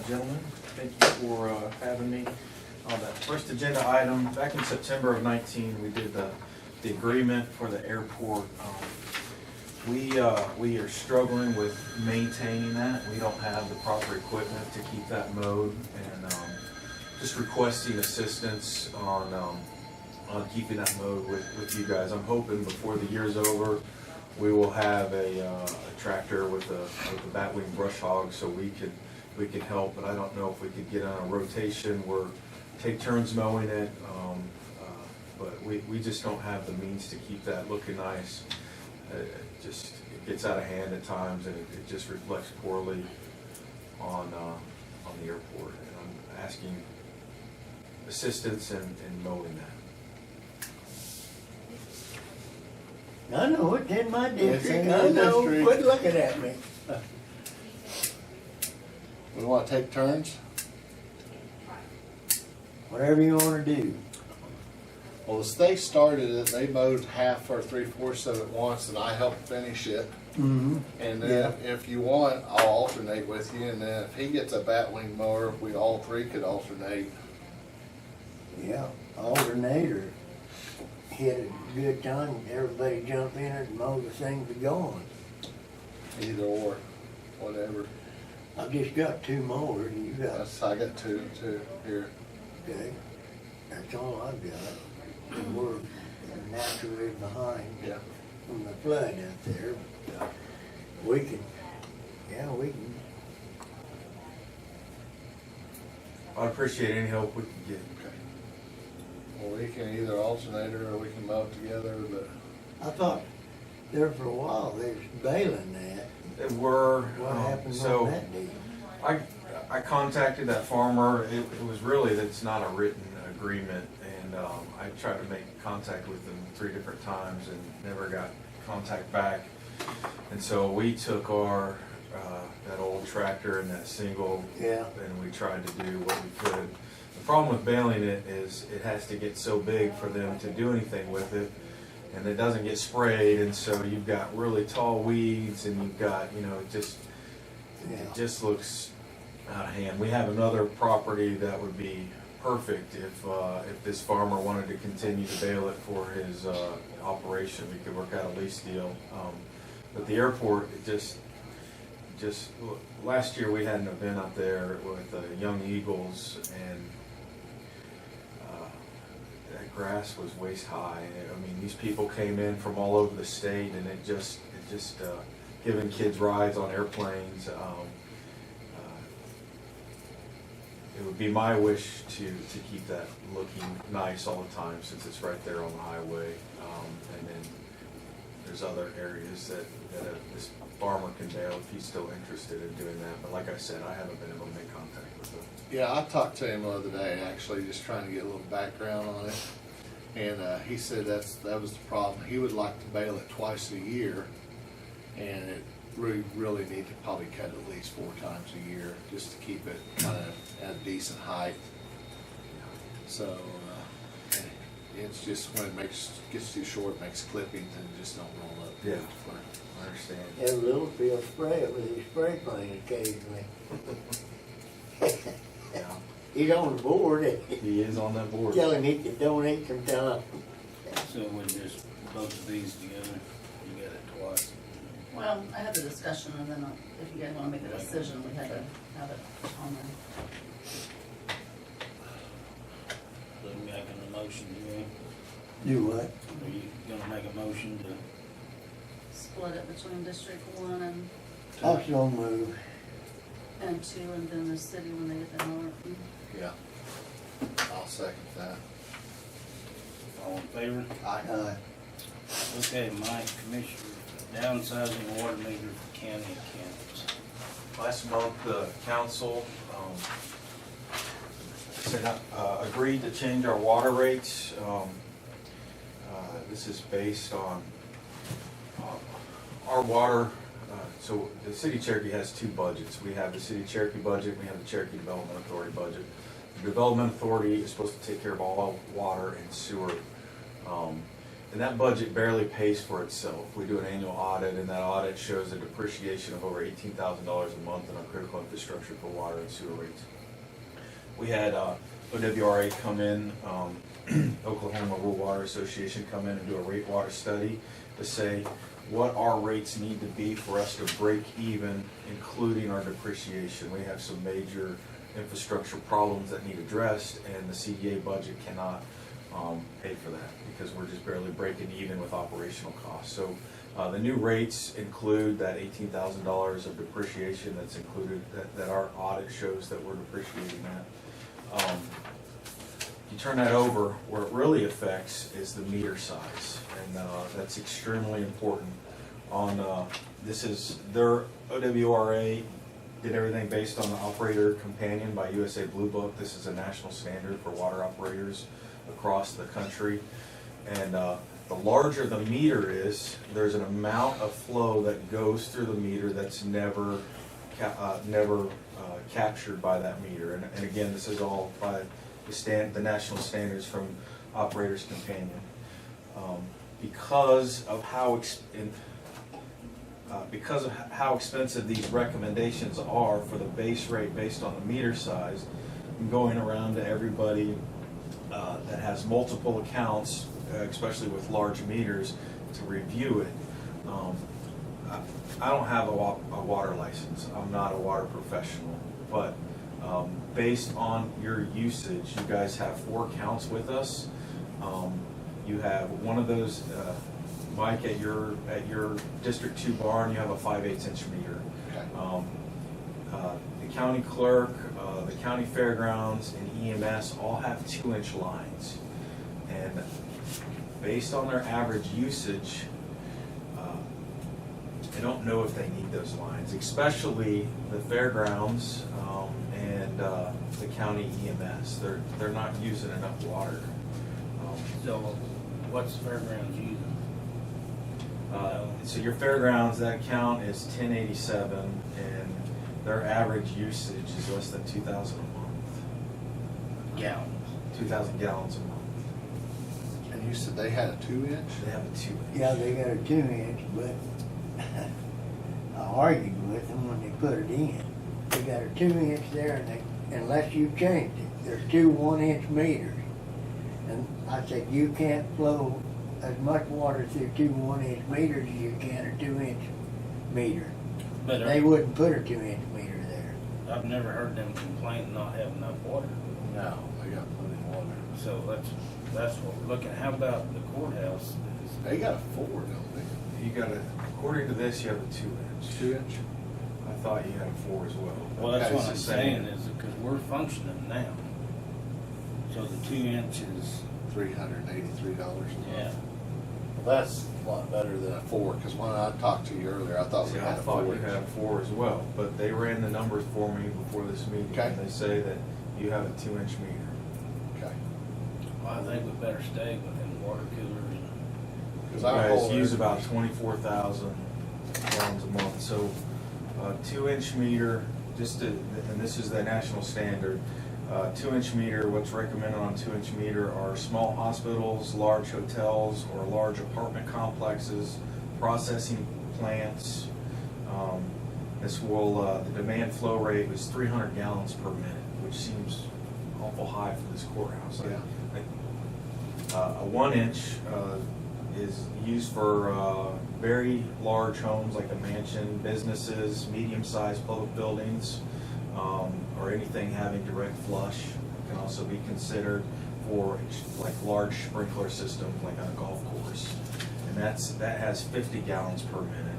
gentlemen. Thank you for having me. On that first agenda item, back in September of 19, we did the agreement for the airport. We are struggling with maintaining that. We don't have the proper equipment to keep that mowed, and just requesting assistance on keeping that mowed with you guys. I'm hoping before the year's over, we will have a tractor with a batwing brush hog, so we could help. But I don't know if we could get on a rotation where take turns mowing it. But we just don't have the means to keep that looking nice. It gets out of hand at times, and it just reflects poorly on the airport. And I'm asking assistance in mowing that. I know it's in my It's district. in I your know. district. Quit looking at me. We want to take turns? Whatever you want to do. Well, as they started it, they mowed half or 3/4 of it once, and I helped finish it. Mm-hmm. And then if you want, I'll alternate with you, and then if he gets a batwing mower, we all three could alternate. Yeah, alternator. Hit a good time, everybody jump in it and mow the thing to going. Either or, whatever. I've just got 2 mowers and you got, I got two here. okay, that's all I've got. And we're naturally behind Yeah. from the flood out there. We can. I appreciate any help we can get. Well, we can either alternate or we can mow it together, but I thought there for a while they was bailing that. It were What happened so. on that deal? I contacted that farmer. It was really, that's not a written agreement, and I tried to make contact with them 3 different times and never got contact back. And so we took our that old tractor and that single, Yeah. and we tried to do what we could. The problem with baling it is it has to get so big for them to do anything with it, and it doesn't get sprayed, and so you've got really tall weeds, and you've got, it just looks out of hand. We have another property that would be perfect if this farmer wanted to continue to bale it for his operation. We could work out a lease deal. But the airport, it just last year we had an event up there with Young Eagles, and that grass was waist high. I mean, these people came in from all over the state, and it just giving kids rides on airplanes. It would be my wish to keep that looking nice all the time, since it's right there on the highway. And then there's other areas that this farmer can bail if he's still interested in doing that. But like I said, I haven't been able to make contact with him. yeah, I talked to him the other day, actually, just trying to get a little background on it. And he said that was the problem. He would like to bale it twice a year, and it really need to probably cut at least 4 times a year just to keep it kind of at a decent height. So it's just when it gets too short, it makes clippings and it just don't roll up. Yeah. I understand. Have Littlefield spray it with his spray plane occasionally. Yeah. He's on the board. He is on that board. Tell him he could donate some time. So we just both of these together, you got it twice. Well, I had the discussion, and then if you guys wanna make a decision, we had to have it on there. Looking back on the motion, Do what? are you gonna make a motion to? Split it between District 1 Also move. and 2, and then the city when they get their mower. Yeah. I'll second that. All in favor? Aye. Okay, Mike, Commissioner, downsizing water meter for county accounts. Last month, the council agreed to change our water rates. This is based on our water. So the city of Cherokee has 2 budgets. We have the city of Cherokee budget, we have the Cherokee Development Authority budget. The Development Authority is supposed to take care of all water and sewer. and that budget barely pays for itself. We do an annual audit, and that audit shows a depreciation of over $18,000 a month in our critical infrastructure for water and sewer rates. We had OWRA come in, Oklahoma Rural Water Association come in and do a rate water study to say what our rates need to be for us to break even, including our depreciation. We have some major infrastructure problems that need addressed, and the CDA budget cannot pay for that because we're just barely breaking even with operational costs. So the new rates include that $18,000 of depreciation that's included, that our audit shows that we're depreciating that. You turn that over, where it really affects is the meter size, and that's extremely important. This is their OWRA did everything based on the Operator Companion by USA Blue Book. This is a national standard for water operators across the country, and the larger the meter is, there's an amount of flow that goes through the meter that's never captured by that meter. And again, this is all by the national standards from Operators Companion. Because of how expensive these recommendations are for the base rate based on the meter size, I'm going around to everybody that has multiple accounts, especially with large meters, to review it. I don't have a water license. I'm not a water professional, but based on your usage, you guys have 4 accounts with us. You have one of those, Mike, at your District 2 barn, you have a 5/8 inch meter. Okay. The county clerk, the county fairgrounds, and EMS all have 2-inch lines. And based on their average usage, I don't know if they need those lines, especially the fairgrounds and the county EMS. They're not using enough water. So what's the fairgrounds using? So your fairgrounds, that count is 1087, and their average usage is less than 2,000 a month. Gallons. 2,000 gallons a month. And you said they had a 2-inch? They have a 2-inch. Yeah, they got a 2-inch, but I argued with them when they put it in. They got a 2-inch there, and unless you changed it, there's 2 1-inch meters. And I said, you can't flow as much water through 2 1-inch meters as you can a 2-inch meter. But They wouldn't put a 2-inch meter there. I've never heard them complain not having enough water. No, they got plenty of water. So that's what we're looking at. How about the courthouse? They got a 4, don't they? You got according to this, you have a 2-inch. 2-inch? I thought you had a 4 as well. Well, that's Okay, what it's I'm the saying same. is because we're functioning now. So the 2-inch is, $383 a month. yeah. Well, that's a lot better than a 4, because when I talked to you earlier, I thought we See, I had a thought 4. you had a 4 as well, but they ran the numbers for me before this meeting, Okay. and they say that you have a 2-inch meter. Okay. Well, I think we better stay within water coolers. Because You our guys whole use about 24,000 gallons a month, so a 2-inch meter, and this is the national standard, 2-inch meter, what's recommended on 2-inch meter are small hospitals, large hotels, or large apartment complexes, processing plants. The demand flow rate was 300 gallons per minute, which seems awful high for this courthouse. Yeah. A 1-inch is used for very large homes like a mansion, businesses, medium-sized public buildings, or anything having direct flush. It can also be considered for like large sprinkler systems like on a golf course. And that has 50 gallons per minute.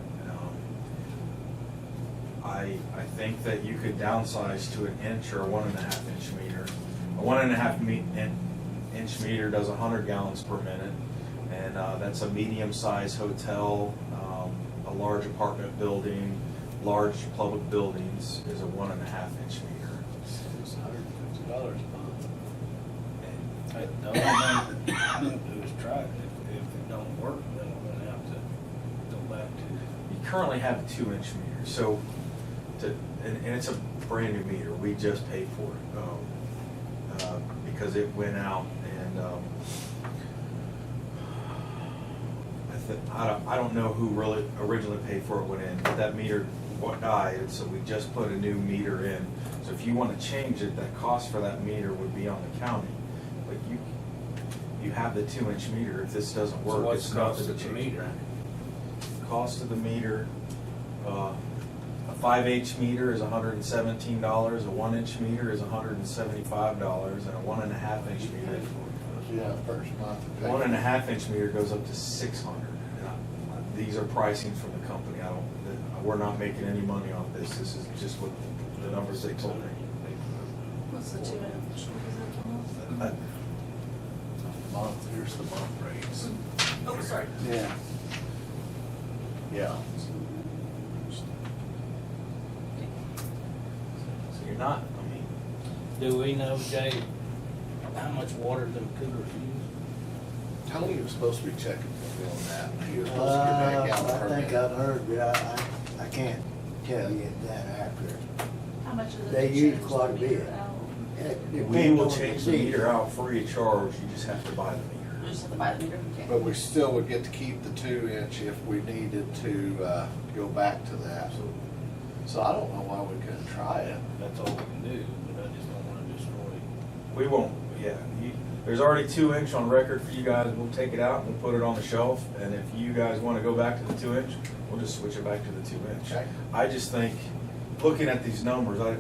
I think that you could downsize to an inch or a 1.5 inch meter. A 1.5 inch meter does 100 gallons per minute, and that's a medium-sized hotel, a large apartment building, large public buildings is a 1.5 inch meter. It's $150 a month. The only thing we're gonna do is try it. If it don't work, then we're gonna have to go back to. You currently have a 2-inch meter, so and it's a brand new meter. We just paid for it because it went out, and I don't know who really originally paid for it went in, but that meter died, so we just put a new meter in. So if you want to change it, that cost for that meter would be on the county. But you have the 2-inch meter. If this doesn't So work, what's it's the not cost the of the change. meter? Cost of the meter, a 5H meter is $117, a 1-inch meter is $175, and a 1.5-inch meter. Yeah, first month. 1.5-inch meter goes up to $600. These are pricings from the company. We're not making any money off this. This is just what the numbers they told me. What's the 2-inch? Month, here's the month rates. Oh, sorry. Yeah. Yeah. So you're not, Do we know, Jay, how much water them coolers use? Tony was supposed to be checking on that. He was supposed to get that gallon I per think minute. I've heard, but I can't tell you that accurate. How much is it? They to use change quite the a meter bit. out? It we depends will on change the season. meter out free of charge. You just have to buy the meter. You just have to buy the meter? Okay. But we still would get to keep the 2-inch if we needed to go back to that. So I don't know why we couldn't try it. That's all we can do, but I just don't wanna destroy. We won't, yeah. There's already 2-inch on record for you guys. We'll take it out and we'll put it on the shelf. And if you guys want to go back to the 2-inch, we'll just switch it back to the 2-inch. Okay. I just think, looking at these numbers, look,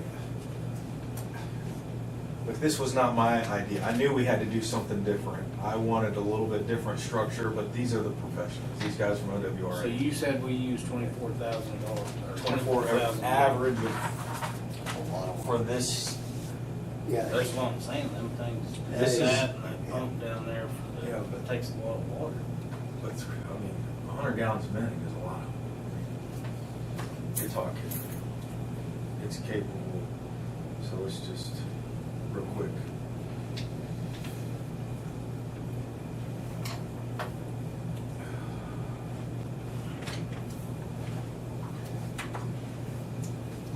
this was not my idea. I knew we had to do something different. I wanted a little bit different structure, but these are the professionals. These guys from OWRA. So you said we use $24,000 or 24 $24,000. average A lot of for this. Yeah. That's what I'm saying, them things, This that is- and that pump down there for the, Yeah, but- it takes a lot of water. But, 100 gallons a minute is a lot. You're talking, it's capable, so it's just real quick.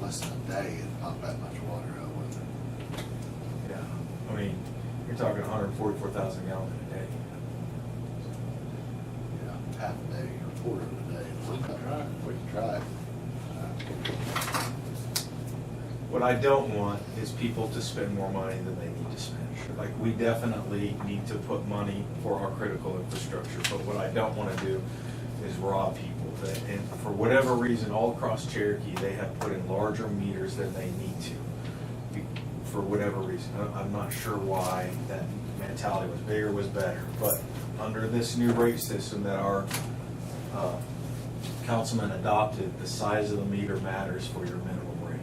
less than a day, it'd pump that much water out with it. Yeah, you're talking 144,000 gallons in a day. Yeah, half a day or a quarter of a day. We can try it. We can try it. What I don't want is people to spend more money than they need to spend. Like, we definitely need to put money for our critical infrastructure, but what I don't want to do is rob people. And for whatever reason, all across Cherokee, they have put in larger meters than they need to. For whatever reason. I'm not sure why that mentality was bigger was better. But under this new rate system that our councilman adopted, the size of the meter matters for your minimum rate.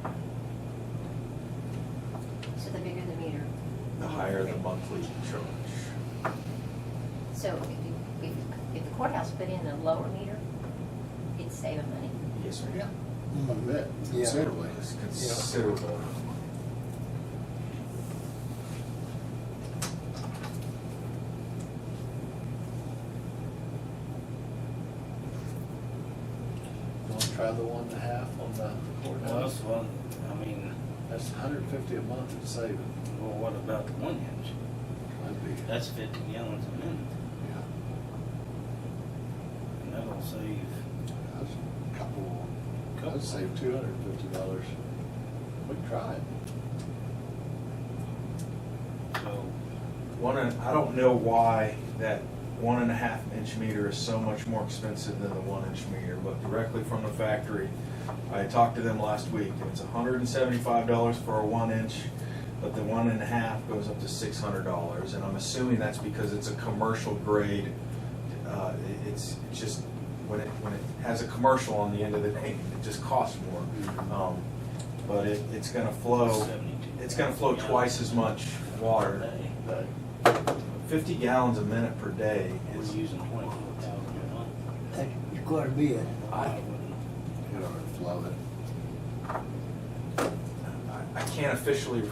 So the bigger the meter. The higher the monthly charge. So if the courthouse put in a lower meter, it'd save them money. Yes, sir. Yeah, quite a bit, Yeah. considerably. It's considerable. You wanna try the 1.5 on the Well, courthouse? that's one, I mean, That's $150 a month to save it. well, what about the 1-inch? That'd be, That's 50 gallons a minute, yeah, and that'll save, that's a couple, that'd save $250. We can try it. so, I don't know why that 1.5-inch meter is so much more expensive than the 1-inch meter, but directly from the factory, I talked to them last week, and it's $175 for a 1-inch, but the 1.5 goes up to $600, and I'm assuming that's because it's a commercial grade. It's just, when it has a commercial on the end of the name, it just costs more. But it's gonna flow, 72 it's gonna flow twice as much water. per day. 50 gallons a minute per day We're is, using 24,000 a month. That's quite a bit. I wouldn't, You know, flow it. I can't officially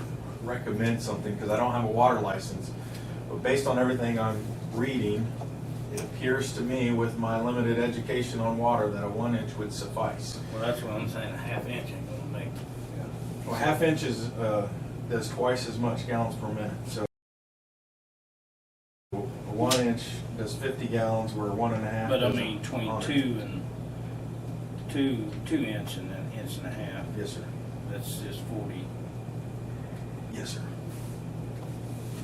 recommend something because I don't have a water license. But based on everything I'm reading, it appears to me with my limited education on water that a 1-inch would suffice. well, that's what I'm saying, a 1/2 ain't gonna make, Well, 1/2 inch does twice as much gallons per minute, so a 1 inch does 50 gallons, where 1.5. But I does mean, between 100. two inch and an inch and a half, Yes, sir. that's just 40. Yes, sir.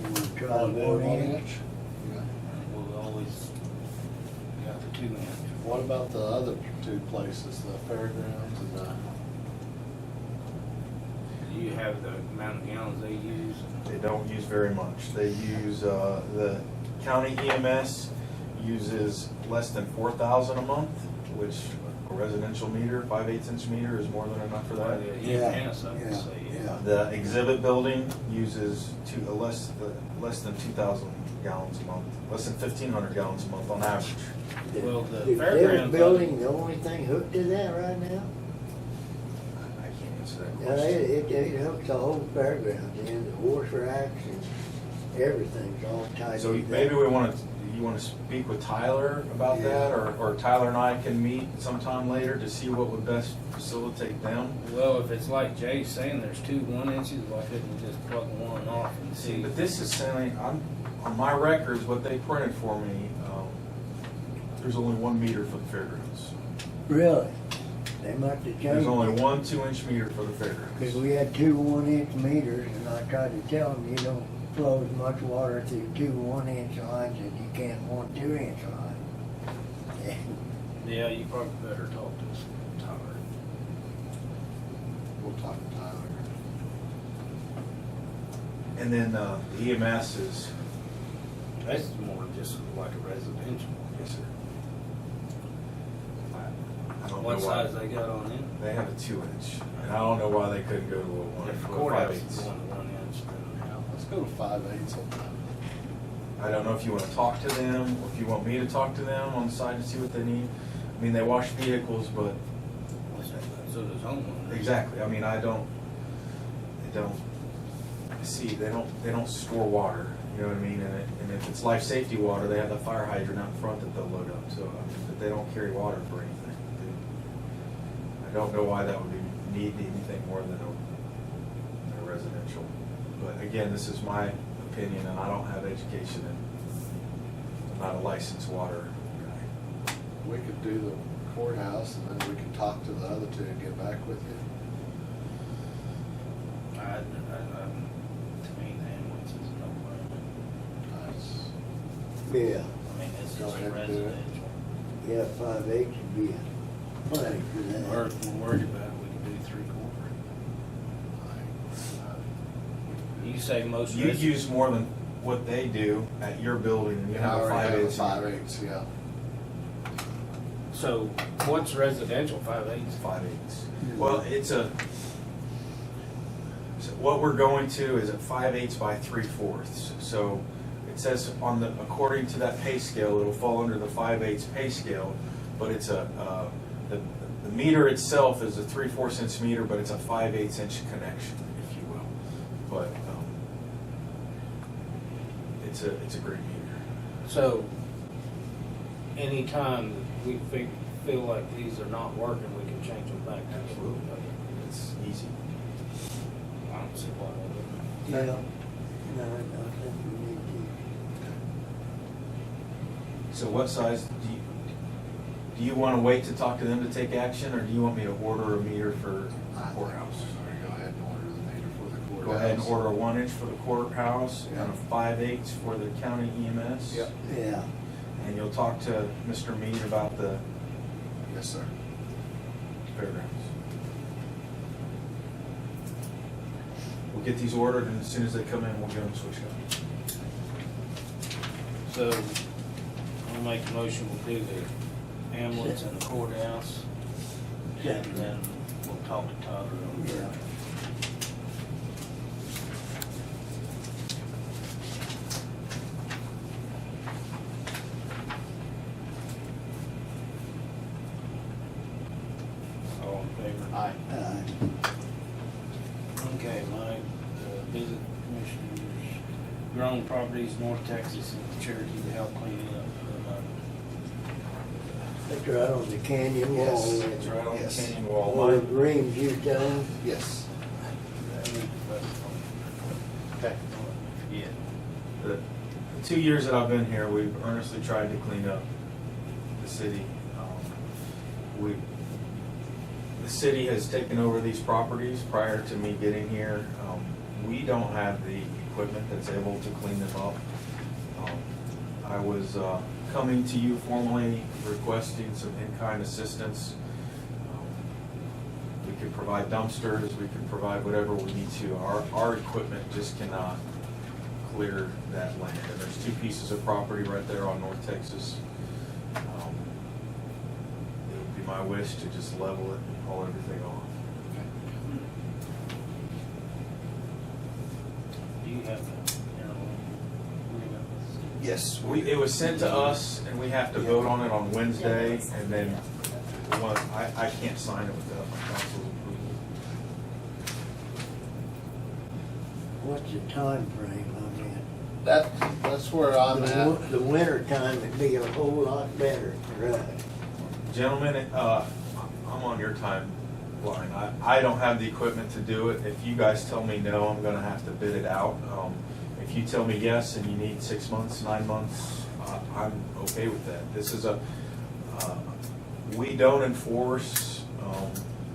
We'll try Wanna do 1 1 inch. inch? Yeah. We'll always got the 2 inch. What about the other two places, the fairgrounds and the? Do you have the amount of gallons they use? They don't use very much. They use, the county EMS uses less than 4,000 a month, which a residential meter, 5/8 inch meter is more than enough for that. Yeah, Yes, I would yeah, say, yeah. The exhibit building uses less than 2,000 gallons a month, less than 1,500 gallons a month on average. Well, the The fairgrounds- building, the only thing hooked to that right now? I can't answer that Yeah, question. it hooks the whole fairgrounds in, the horse racks and everything's all tied So together. maybe you want to speak with Tyler about that, or Tyler and I can meet sometime later to see what would best facilitate them. Well, if it's like Jay's saying, there's 2 1 inches, why couldn't we just plug one off and See, see? but this is saying, on my records, what they printed for me, there's only 1 meter for the fairgrounds. Really? They must have changed it. There's only 1 2-inch meter for the Because fairgrounds. we had 2 1 inch meters, and I tried to tell them you don't flow as much water through 2 1 inch lines as you can 1 2 inch line. Yeah, you probably better talk to Tyler. We'll talk to Tyler. And then the EMS is, That's more just like a residential. yes, sir. I don't know What why. size they got on them? They have a 2-inch, and I don't know why they couldn't go to a 1 If the or a courthouse 5/8. is going to 1 inch, then how? Let's go to 5/8 sometime. I don't know if you want to talk to them, or if you want me to talk to them on the side to see what they need. I mean, they wash vehicles, but What's that? So does homeowners. exactly, I mean, they don't store water, you know what I mean? And if it's life safety water, they have the fire hydrant out in front that they'll load up, so, I mean, but they don't carry water for anything. I don't know why that would need anything more than a residential. But again, this is my opinion, and I don't have education, and I'm not a licensed water guy. We could do the courthouse and then we can talk to the other two and get back with you. To me, the ambulance is no brainer. Nice. Yeah, I mean, it's Go just ahead and do it. residential. yeah, 5/8 would be plenty for Or that. if we're worried about it, we can do 3/4. You say most You residents. use more than what they do at your building, and you have a I already have a 5/8. 5/8, yeah. So what's residential, 5/8? 5/8. Well, so what we're going to is at 5/8 by 3/4. So it says according to that pay scale, it'll fall under the 5/8 pay scale, but it's the meter itself is a 3/4 inch meter, but it's a 5/8 inch connection, if you will. But it's a great meter. So anytime we feel like these are not working, we can change them back. to- Absolutely. It's easy. I don't see why they wouldn't. Yeah, no, I don't think we need So what size, do you want to wait to talk to them to take action, or do you want me to order a meter for courthouse? Go ahead and order the meter for the courthouse. Go ahead and order a 1 inch for the courthouse Yeah. and a 5/8 for the county EMS. Yep. to. Yeah, And you'll talk to Mr. Mead about the Yes, sir. fairgrounds. We'll get these ordered, and as soon as they come in, we'll get them switched up. So I'll make a motion, we'll do the ambulance and the courthouse. And then we'll talk to Tyler on yeah. that. All in favor? Aye. Okay, Mike, visit commissioners, grown properties, North Texas, and Cherokee to help clean it up. That's right on the canyon wall. Yes. It's right on the Yes. canyon wall. All the reams you done. Yes. Okay. Okay. The 2 years that I've been here, we've earnestly tried to clean up the city. The city has taken over these properties prior to me getting here. We don't have the equipment that's able to clean them up. I was coming to you formally requesting some in-kind assistance. We could provide dumpsters, we could provide whatever we need to. Our equipment just cannot clear that land. And there's 2 pieces of property right there on North Texas. It would be my wish to just level it and haul everything off. Do you have the agreement with Yes. It was sent to us, and we have to vote on it on Wednesday, and then I can't sign it without my council's approval. What's the time frame on That's where I'm that? at. The winter time would be a whole lot better for us. Gentlemen, I'm on your timeline. I don't have the equipment to do it. If you guys tell me no, I'm gonna have to bid it out. If you tell me yes and you need 6 months, 9 months, I'm okay with that. This is we don't enforce,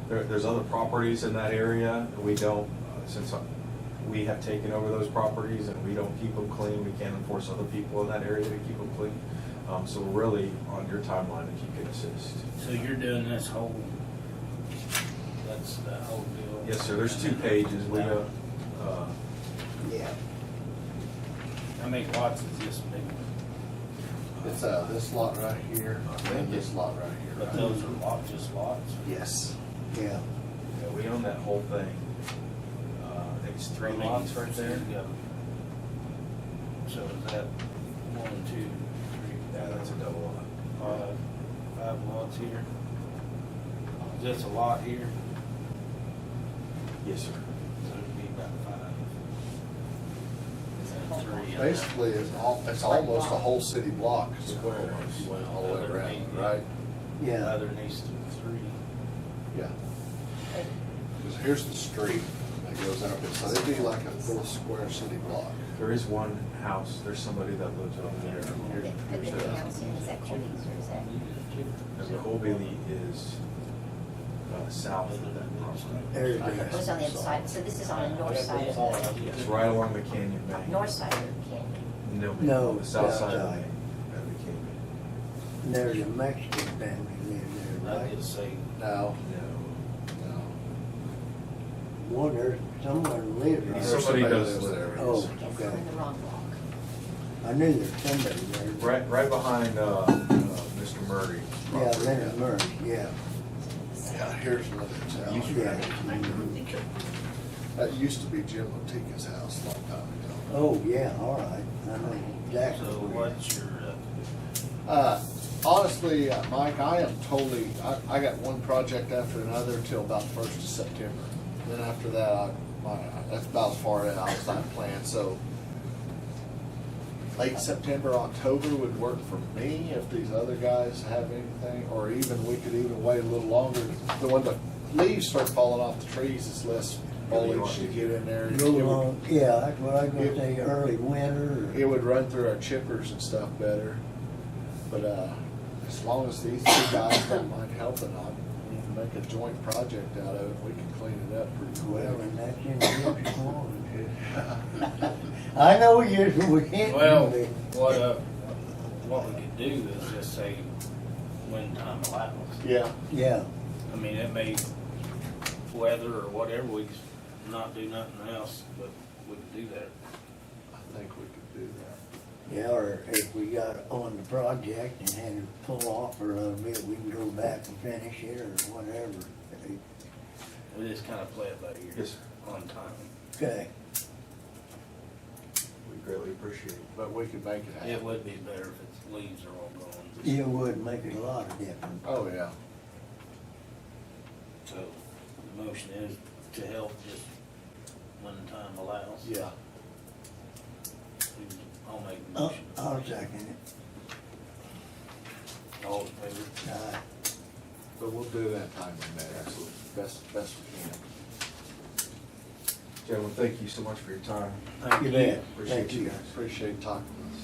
there's other properties in that area. We don't, since we have taken over those properties and we don't keep them clean, we can't enforce other people in that area to keep them clean. So we're really on your timeline if you can assist. So you're doing this whole, that's the whole deal? Yes, sir, there's 2 pages. We, Yeah. How many lots is this big one? It's this lot right here, and this lot right here. But those are just lots? Yes. Yeah. yeah, we own that whole thing. I think it's 3 lots right there. Yeah. So is that 1, 2, 3? Yeah, that's a double lot. 5 lots here? Is this a lot here? Yes, sir. So it'd be about 5. Is that 3? Basically, it's almost a whole city block square, if you went all the way around, right? Yeah. Underneath 3. Yeah. Because here's the street that goes out there, so it'd be like a full square city block. There is one house, there's somebody that lives over there. Here- Put here's the that. house in, is that Cody's or is that? And the Holbely is south of that property. There's Oh, it's on the other side, so this is on the north side of the, It's right along the canyon bank. north side of the canyon. No, No, the south side of side. the canyon. there's a Mexican family lives there, I right? did say, No, No. no. One, there's someone lives There's there. somebody does lives live there. there. Oh, Yes, okay. I'm in the wrong block. I knew there's somebody there. Right behind Mr. Murray's Yeah, property. Leonard Murray, yeah. Yeah, here's another house. Yeah. That used to be Jim Latica's house a long time ago. Oh, yeah, all right. I know so exactly. where what's your, Honestly, Mike, I am totally, I got one project after another till about the 1st of September. Then after that, that's about as far as I was not planned, so late September, October would work for me if these other guys have anything, or even, we could even wait a little longer. When the leaves start falling off the trees, it's less foliage to get in there. Go along, yeah, that's what I was gonna say, early winter. It would run through our chippers and stuff better. But as long as these 2 guys don't mind helping, I'll make a joint project out of it. We can clean it up pretty Well, quick. and that's in the next one. I know you, we can't well, do it. what we could do is just say when time allows. Yeah, Yeah, I mean, it may, weather or whatever, we could not do nothing else, but we could do that. I think we could do that. yeah, or if we got on the project and had to pull off for a little bit, we can go back and finish it or whatever. We just kind of play it by ear. Yes, sir. On time. Okay, We greatly appreciate it. But we could make it It happen. would be better if its leaves are all gone. it would make a lot of difference. Oh, yeah. So the motion is to help just when time allows. Yeah. I'll make the motion. I'll second it. All in favor? But we'll do that time in May. Absolutely. Best we can. Gentlemen, thank you so much for your time. Thank You you. bet. Appreciate Thank you you. guys. Appreciate talking with us.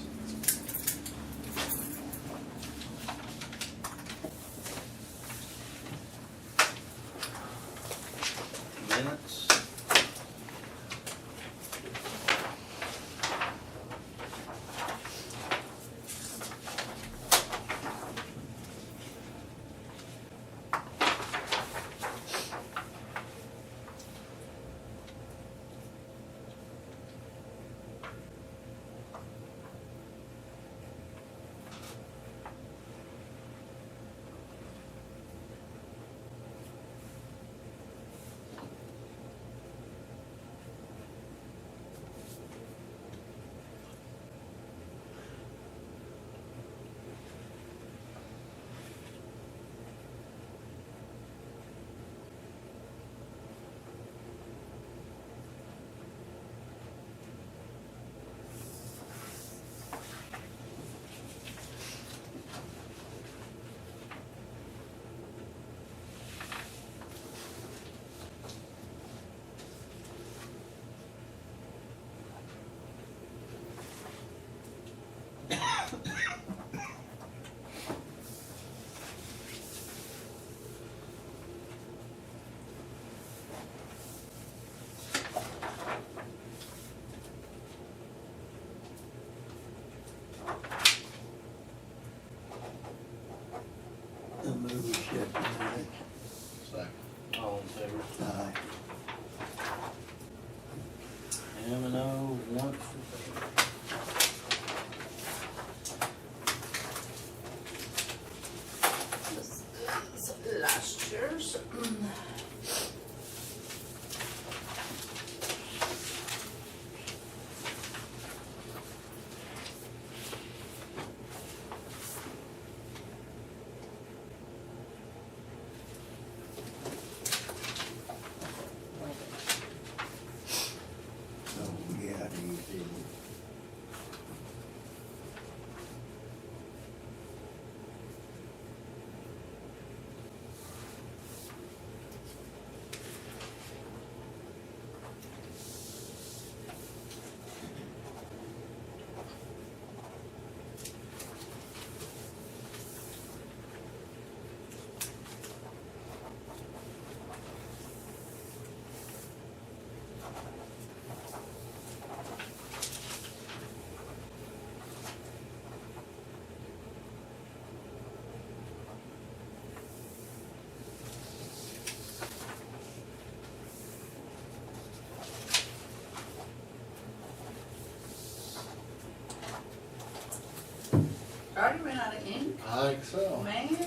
Already ran out of ink? I think so. Man. Can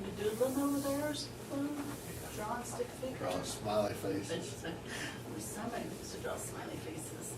you doodle them over theirs? Draw and stick figures? Drawing smiley faces. There's so many things to draw smiley faces.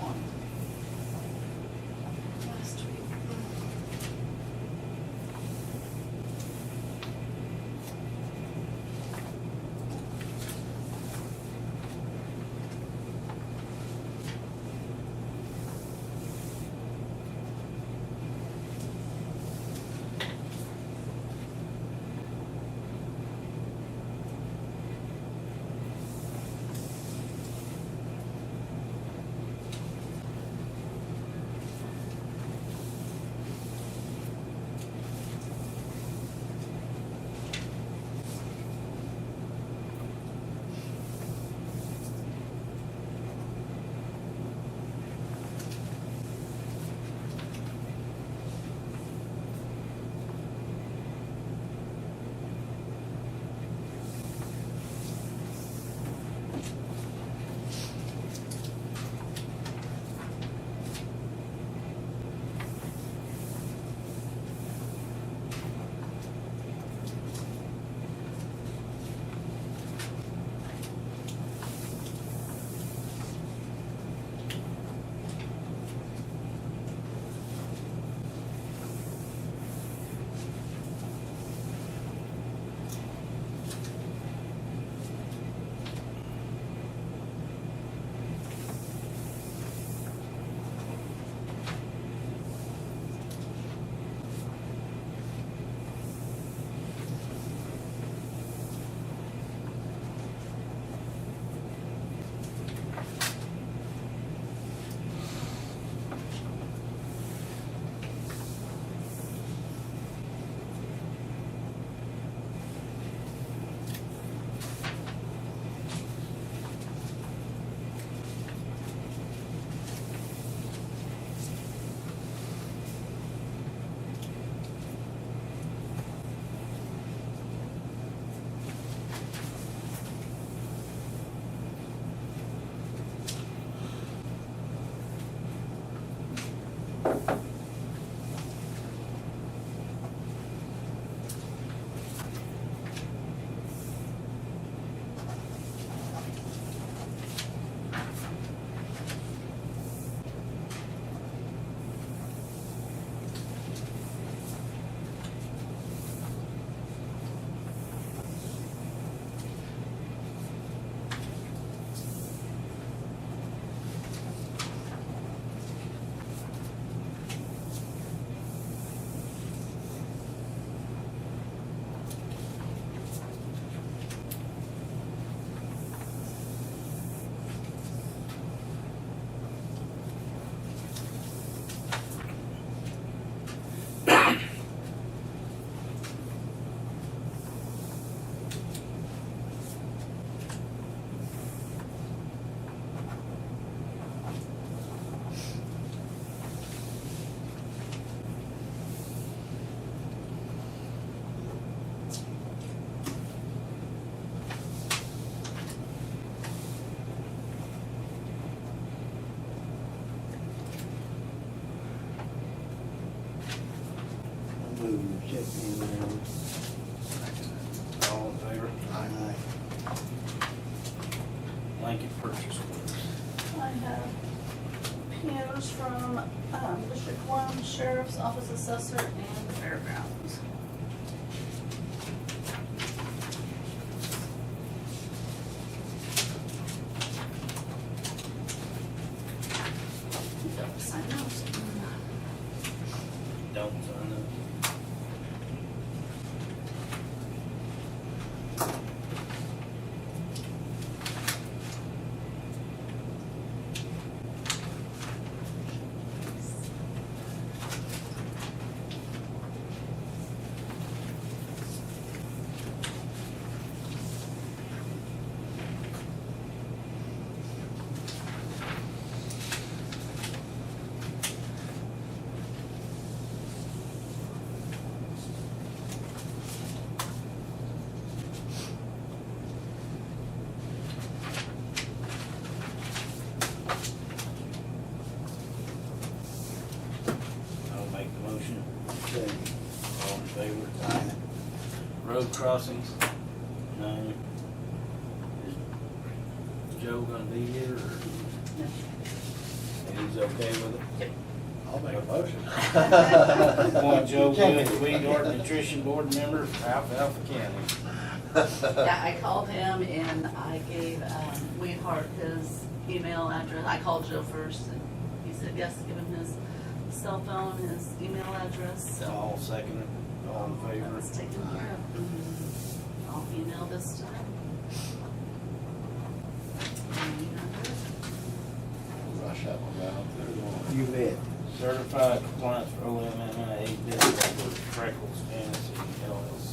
on. Last week. Move to accept the amendment. All in favor? Aye. Blanket purchase orders. I have POs from District 1, Sheriff's Office Assessor, and the Fairgrounds. You have to sign those. Don't sign those. I'll make the motion. Second. All in favor? Aye. Road crossings? None. Is Joe gonna be here or? Yeah. They okay with it? I'll make a motion. Appoint Joe Wood, Weed Art Nutrition Board member for Alfalfa County. Yeah, I called him and I gave Weedhart his email address. I called Joe first and he said yes, give him his cell phone, his email address, so. All second it, all in That favor? was taken care of. I'll email this time. Rush that one down through. You bet. Certified compliance for OMMA business for Freckles Fantasy LLC.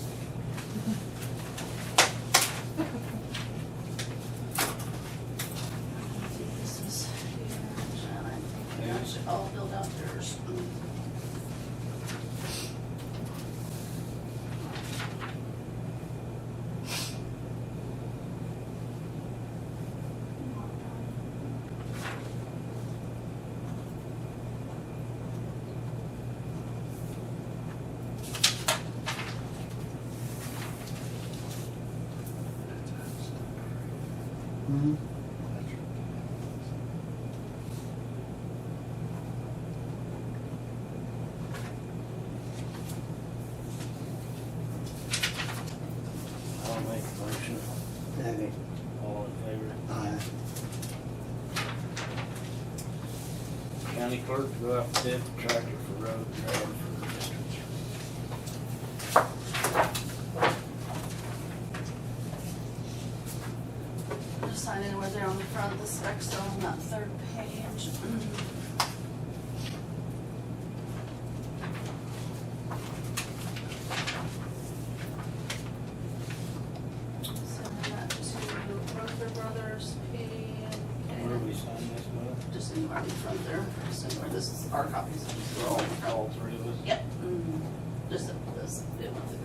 This is here, Janet. I should all filled out yours. Mm-hmm. I'll make a motion. Second. All in favor? Aye. County clerk to go out to bid for tractor for road and road for district. Just sign anywhere there on the front of the specs, so on that third page. Send that to Ruther Brothers, P and Where do K. we sign this, Will? Just anywhere in front there, just anywhere, this is our copies. For all three of us? Yep, just this, it went through me.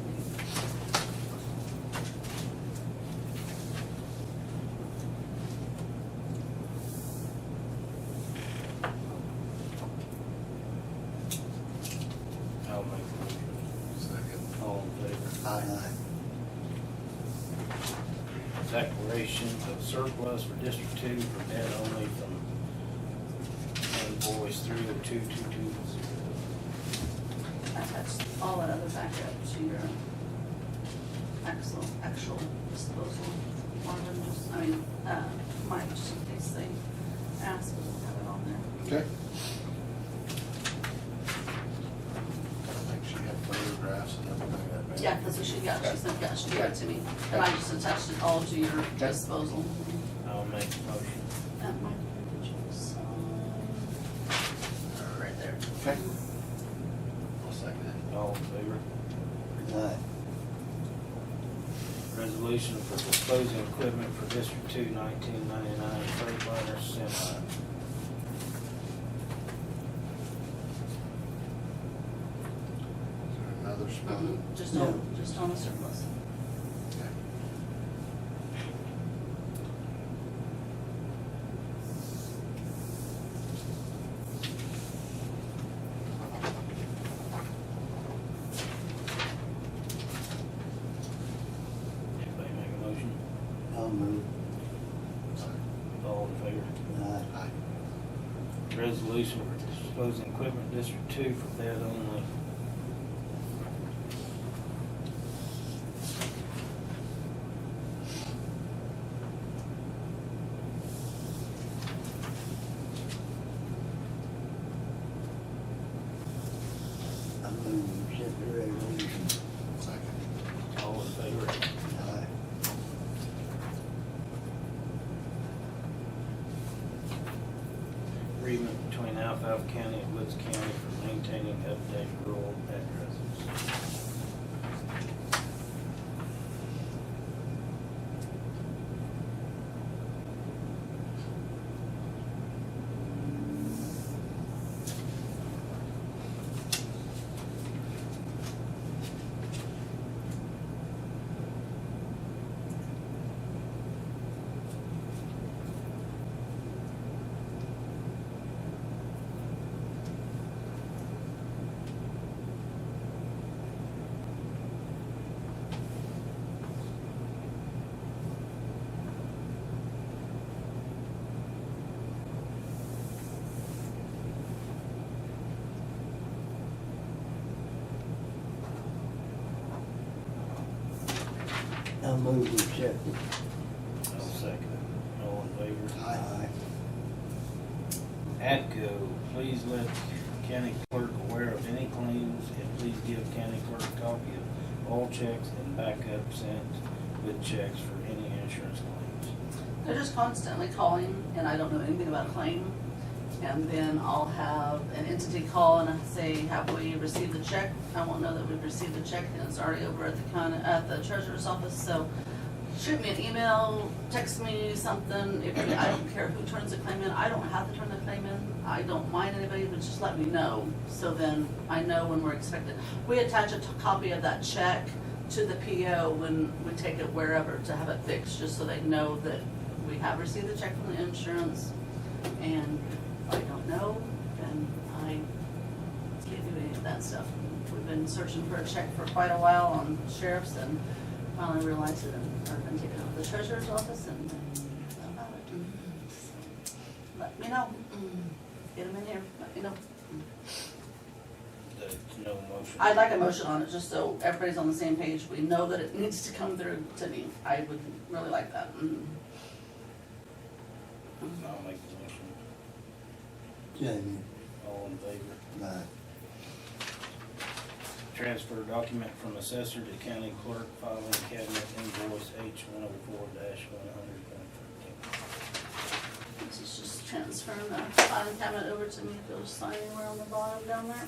I'll make a motion. Second. All in favor? Aye. Declaration of surplus for District Two for bid only from invoice 30222. Attach all that other back up to your actual disposal. One of them just, Mike, just in case they ask, we'll have it on there. Okay. I think she had photographs and everything that made. Yeah, that's what she got, she said, yeah, she gave it to me, and I just attached it all to your disposal. I'll make a motion. That might be just right there. Okay. I'll second it. All in favor? Aye. Resolution for disposing equipment for District Two 1999 Freightliner semi. Is there another spot? Just on the surplus. Okay. Anybody make a motion? I'll move. All in favor? Aye. Aye. Resolution for disposing equipment District Two for bid only. I'll move. Accept the resolution. Second. All in favor? Aye. Agreement between Alfalfa County and Woods County for maintaining updated rural addresses. I move we accept it. I'll second it. All in favor? Aye. ATCO, please let county clerk aware of any claims and please give county clerk a copy of all checks and backup sent with checks for any insurance claims. They're just constantly calling, and I don't know anything about a claim. And then I'll have an entity call and say, have we received the check? I won't know that we've received the check, and it's already over at the treasurer's office, so shoot me an email, text me something. I don't care who turns the claim in. I don't have to turn the claim in. I don't mind anybody, but just let me know, so then I know when we're expected. We attach a copy of that check to the PO when we take it wherever to have it fixed, just so they know that we have received the check from the insurance. And if I don't know, then I can't do any of that stuff. We've been searching for a check for quite a while on sheriff's, and finally realized it, and I've been taken over to the treasurer's office, and about it. So, let me know. Get them in here, let me know. There's no motion. I'd like a motion on it, just so everybody's on the same page. We know that it needs to come through to me. I would really like that. I'll make the motion. Second. All in favor? Aye. Transfer document from assessor to county clerk, filing cabinet invoice H104-100. This is just transferring the filing cabinet over to me. If you'll just sign anywhere on the bottom down there.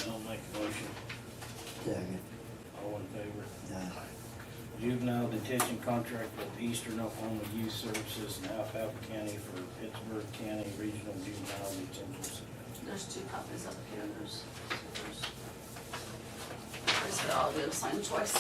I'll make the motion. Second. All in favor? Aye. Juvenile detention contract with Eastern Oklahoma Youth Services in Alfalfa County for Pittsburgh County Regional Juvenile Detention Center. There's two copies up here. Basically, I'll be able to sign twice.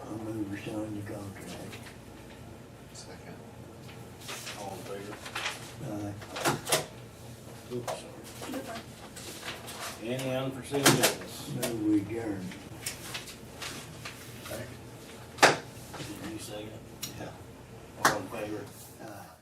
I move we sign the contract. Second. All in favor? Aye. Oops, sorry. Any unforeseen business? Move we adjourn. Did you second? Yeah. All in favor? Aye.